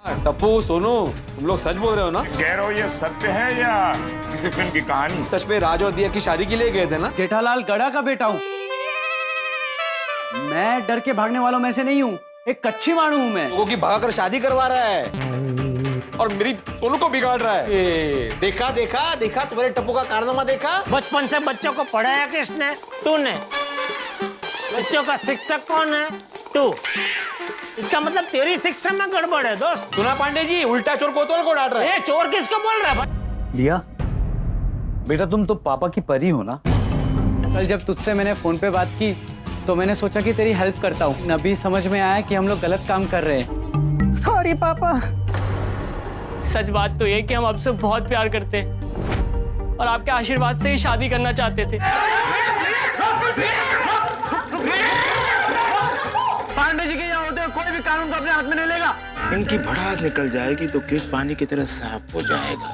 टप्पू सोनू, तुम लोग सच बोल रहे हो ना? कह रहे हो ये सत्य है या किसी फिल्म की कहानी? सच में राज और दिया की शादी के लिए गए थे ना? जेठालाल गड़ा का बेटा हूँ मैं, डर के भागने वालों में से नहीं हूँ, एक कच्ची मारू हूँ मैं। लोगों की भगाकर शादी करवा रहा है और मेरी सोनू को बिगाड़ रहा है। देखा देखा देखा तुम्हारे टप्पू का कारनामा देखा। बचपन से बच्चों को पढ़ाया किसने? तूने। बच्चों का शिक्षक कौन है? तू। इसका मतलब तेरी शिक्षा में गड़बड़ है दोस्त। सुना पांडे जी, उल्टा चोर कोतवाल को डांट रहा है। चोर किसको बोल रहा है? दिया बेटा, तुम तो पापा की परी हो ना। कल जब तुझसे मैंने फोन पे बात की तो मैंने सोचा कि तेरी हेल्प करता हूँ। अभी समझ में आया कि हम लोग गलत काम कर रहे हैं। सॉरी पापा। सच बात तो ये कि हम आपसे बहुत प्यार करते हैं और आपके आशीर्वाद से ही शादी करना चाहते थे। पांडे जी के यहाँ होते कोई भी कानून को अपने हाथ में नहीं लेगा। इनकी भड़ास निकल जाएगी तो केस पानी की तरह साफ हो जाएगा।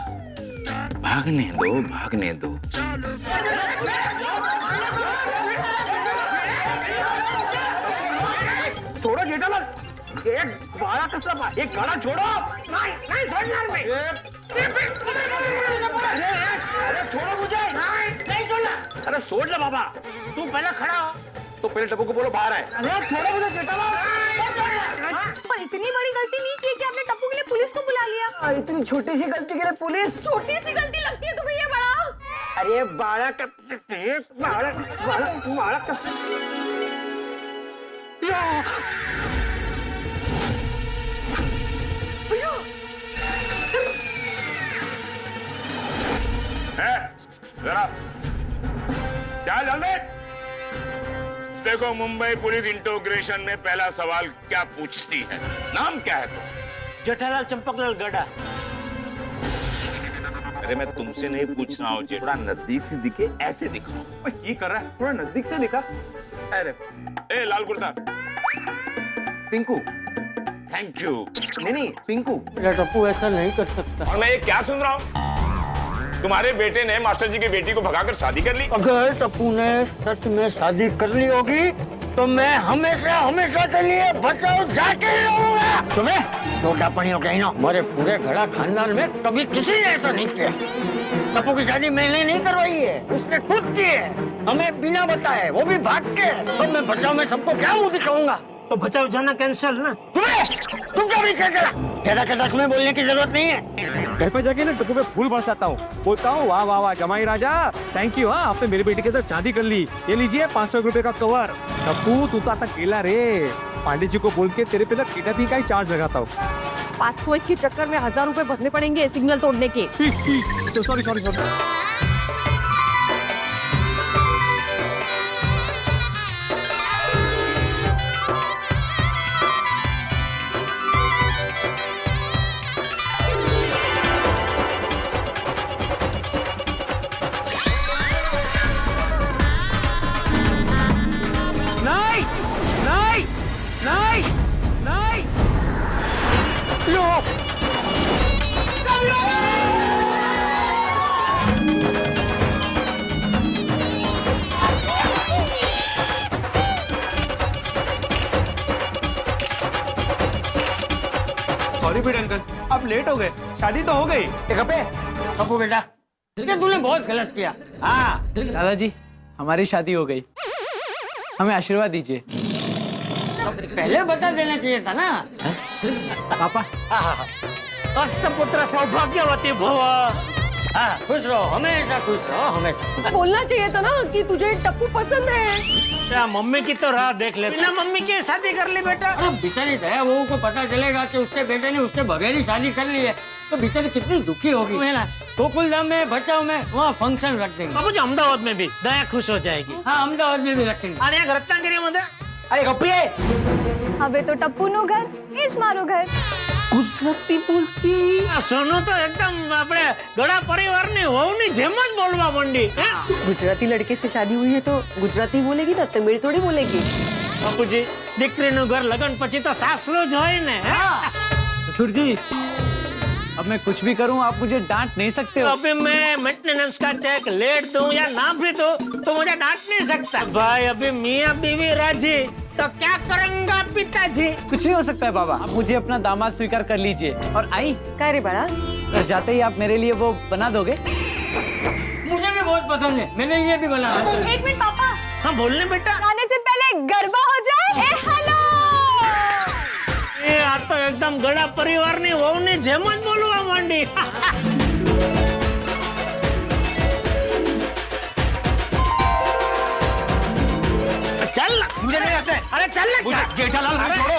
भागने दो, भागने दो। छोड़ो जेठालाल, एक बाड़ा कसला, एक गाड़ा छोड़ो। नहीं नहीं छोड़ना मैं। अरे छोड़ो मुझे। नहीं छोड़ना। अरे छोड़ ले बाबा, तू पहले खड़ा हो। तो पहले टप्पू को बोलो बाहर आए। अरे छोड़ो मुझे जेठालाल। पर इतनी बड़ी गलती नहीं की कि आपने टप्पू के लिए पुलिस को बुला लिया। इतनी छोटी सी गलती के लिए पुलिस? छोटी सी गलती लगती है तुम्हें ये बड़ा? अरे बाड़ा जरा क्या जल्दी देखो, मुंबई पुलिस इंट्रोग्रेशन में पहला सवाल क्या पूछती है? नाम क्या है तो? जेठालाल चंपकलाल गड़ा। अरे मैं तुमसे नहीं पूछ रहा हूँ, थोड़ा नजदीक से दिखे, ऐसे दिखाओ। ये कर रहा है, थोड़ा नजदीक से दिखा। अरे ए लाल कुर्ता। पिंकू। Thank you. नहीं पिंकू। टप्पू ऐसा नहीं कर सकता। और मैं ये क्या सुन रहा हूँ? तुम्हारे बेटे ने मास्टर जी की बेटी को भगाकर शादी कर ली? अगर टप्पू ने सच में शादी कर ली होगी तो मैं हमेशा हमेशा के लिए बचाओ जाके रहूंगा। तुम्हें छोटा पनियों कहना, हमारे पूरे घड़ा खानदान में कभी किसी ने ऐसा नहीं किया। टप्पू की शादी मैंने नहीं करवाई है, उसने खुद की है, हमें बिना बताए, वो भी भाग के। तो मैं बचाओ में सबको क्या मुंह दिखाऊंगा? तो बचाओ जाना कैंसिल ना। तुम क्या भी ज्यादा तुम्हें बोलने की जरूरत नहीं है। घर पे जाके ना टप्पू पे फूल बरसाता हूँ, बोलता हूँ वाह वाह वाह जमाई राजा, थैंक यू। हाँ, आपने मेरी बेटी के साथ शादी कर ली, ये लीजिए 500 रुपए का कवर। टप्पू तू तो आता केला रे, पांडे जी को बोल के तेरे पे ना किडनैपिंग का ही चार्ज लगाता हूँ। 500 के चक्कर में 1000 रुपए भरने पड़ेंगे सिग्नल तोड़ने के। Sorry sorry sorry. सॉरी बेटा अंकल, आप लेट हो गए, शादी तो हो गई। टप्पू बेटा, तूने बहुत गलत किया। हाँ दादाजी, हमारी शादी हो गई, हमें आशीर्वाद दीजिए। पहले बता देना चाहिए था ना। पापा। अष्टपुत्र सौभाग्यवती भव। हाँ, खुश रहो, हमेशा खुश रहो, हमेशा। बोलना चाहिए था ना कि तुझे टप्पू पसंद है। क्या मम्मी की तो राह देख ले। बिना मम्मी की शादी कर ली बेटा। बेचारी दया बहू को पता चलेगा कि उसके बेटे ने उसके बगैर ही शादी कर ली है तो बेचारी कितनी दुखी होगी, है ना। गोकुलधाम में, भचाऊ में, वहाँ फंक्शन रख देंगे। अब मुझे अहमदाबाद में भी दया खुश हो जाएगी। हाँ, अहमदाबाद में भी रखेंगे। अरे रत्नागिरी में। अरे गप्पी હવે તો ટપ્પુનું ઘર એ જ મારું ઘર। ગુજરાતી બોલતી સોનુ તો એકદમ આપણે ગળા પરિવારની વહુની જેમ જ બોલવા માંડી। गुजराती लड़के से शादी हुई है तो गुजराती बोलेगी ना, तमिल थोड़ी बोलेगी। બાપુજી, દીકરીનું ઘર લગન પછી તો સાસરો જ હોય ને। ससुर जी, अब मैं कुछ भी करूं आप मुझे डांट नहीं सकते हो। अभी मैं मेंटेनेंस का चेक लेट दूं या ना भी दूं तो मुझे डांट नहीं सकता। भाई अभी मियां बीवी राजी, तो क्या करेंगे पिताजी? कुछ नहीं हो सकता है पापा, आप मुझे अपना दामाद स्वीकार कर लीजिए। और आई, क्या रे बड़ा? घर जाते ही आप मेरे लिए वो बना दोगे? मुझे भी बहुत पसंद है, मैंने ये भी बना। एक मिनट पापा, हाँ बोलने बेटा। आने से पहले गरबा हो जाए। ए हेलो, એ આ તો એકદમ ગળા પરિવારની વહુની જેમ જ બોલવા માંડી। चल मुझे नहीं आते। अरे चल ना जेठालाल, छोड़ो,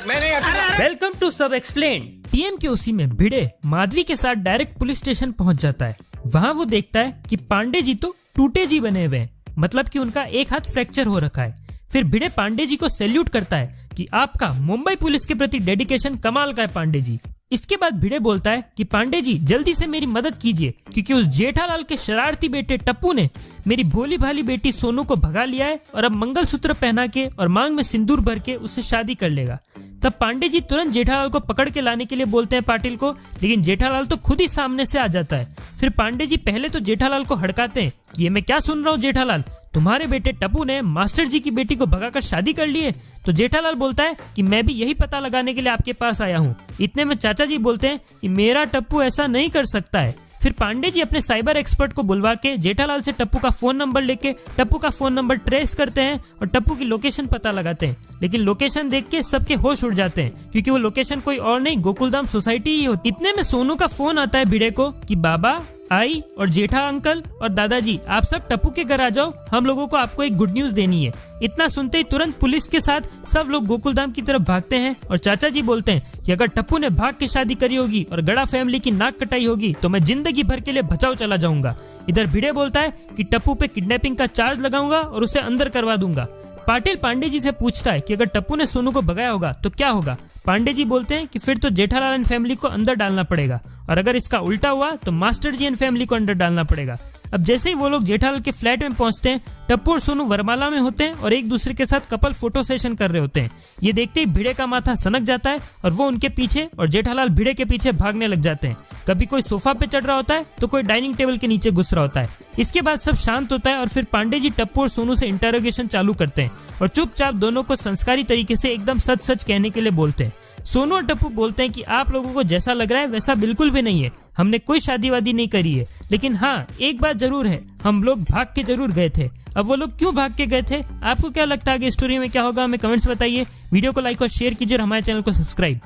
मैं नहीं आता। वेलकम टू सब एक्सप्लेन। टीएम के उसी में भिड़े माधवी के साथ डायरेक्ट पुलिस स्टेशन पहुंच जाता है। वहां वो देखता है कि पांडे जी तो टूटे जी बने हुए हैं, मतलब कि उनका एक हाथ फ्रैक्चर हो रखा है। फिर भिड़े पांडे जी को सैल्यूट करता है कि आपका मुंबई पुलिस के प्रति डेडिकेशन कमाल का है पांडे जी। इसके बाद भिड़े बोलता है कि पांडे जी जल्दी से मेरी मदद कीजिए, क्योंकि उस जेठालाल के शरारती बेटे टप्पू ने मेरी भोली भाली बेटी सोनू को भगा लिया है और अब मंगलसूत्र पहना के और मांग में सिंदूर भर के उससे शादी कर लेगा। तब पांडे जी तुरंत जेठालाल को पकड़ के लाने के लिए बोलते हैं पाटिल को, लेकिन जेठालाल तो खुद ही सामने से आ जाता है। फिर पांडे जी पहले तो जेठालाल को हड़काते हैं कि ये मैं क्या सुन रहा हूँ जेठालाल, तुम्हारे बेटे टप्पू ने मास्टर जी की बेटी को भगाकर शादी कर ली है। तो जेठालाल बोलता है कि मैं भी यही पता लगाने के लिए आपके पास आया हूँ। इतने में चाचा जी बोलते हैं कि मेरा टप्पू ऐसा नहीं कर सकता है। फिर पांडे जी अपने साइबर एक्सपर्ट को बुलवा के जेठालाल से टप्पू का फोन नंबर लेके टप्पू का फोन नंबर ट्रेस करते हैं और टप्पू की लोकेशन पता लगाते हैं। लेकिन लोकेशन देख के सबके होश उड़ जाते हैं, क्योंकि वो लोकेशन कोई और नहीं गोकुलधाम सोसाइटी ही होती। इतने में सोनू का फोन आता है भिड़े को कि बाबा, आई और जेठा अंकल और दादाजी आप सब टप्पू के घर आ जाओ, हम लोगों को आपको एक गुड न्यूज देनी है। इतना सुनते ही तुरंत पुलिस के साथ सब लोग गोकुलधाम की तरफ भागते हैं और चाचा जी बोलते हैं कि अगर टप्पू ने भाग के शादी करी होगी और गड़ा फैमिली की नाक कटाई होगी तो मैं जिंदगी भर के लिए बचाओ चला जाऊंगा। इधर भिड़े बोलता है कि टप्पू पे किडनैपिंग का चार्ज लगाऊंगा और उसे अंदर करवा दूंगा। पाटिल पांडे जी से पूछता है कि अगर टप्पू ने सोनू को भगाया होगा तो क्या होगा। पांडे जी बोलते हैं कि फिर तो जेठालाल एंड फैमिली को अंदर डालना पड़ेगा, और अगर इसका उल्टा हुआ तो मास्टर जी एंड फैमिली को अंदर डालना पड़ेगा। अब जैसे ही वो लोग जेठालाल के फ्लैट में पहुंचते हैं, टप्पू और सोनू वरमाला में होते हैं और एक दूसरे के साथ कपल फोटो सेशन कर रहे होते हैं। ये देखते ही भिड़े का माथा सनक जाता है और वो उनके पीछे और जेठालाल भिड़े के पीछे भागने लग जाते हैं। कभी कोई सोफा पे चढ़ रहा होता है तो कोई डाइनिंग टेबल के नीचे घुस रहा होता है। इसके बाद सब शांत होता है और फिर पांडे जी टप्पू और सोनू से इंटरोगेशन चालू करते हैं और चुपचाप दोनों को संस्कारी तरीके से एकदम सच सच कहने के लिए बोलते हैं। सोनू और टप्पू बोलते हैं कि आप लोगों को जैसा लग रहा है वैसा बिल्कुल भी नहीं है, हमने कोई शादी वादी नहीं करी है, लेकिन हाँ एक बात जरूर है, हम लोग भाग के जरूर गए थे। अब वो लोग क्यों भाग के गए थे, आपको क्या लगता है आगे स्टोरी में क्या होगा, हमें कमेंट्स बताइए। वीडियो को लाइक और शेयर कीजिए और हमारे चैनल को सब्सक्राइब।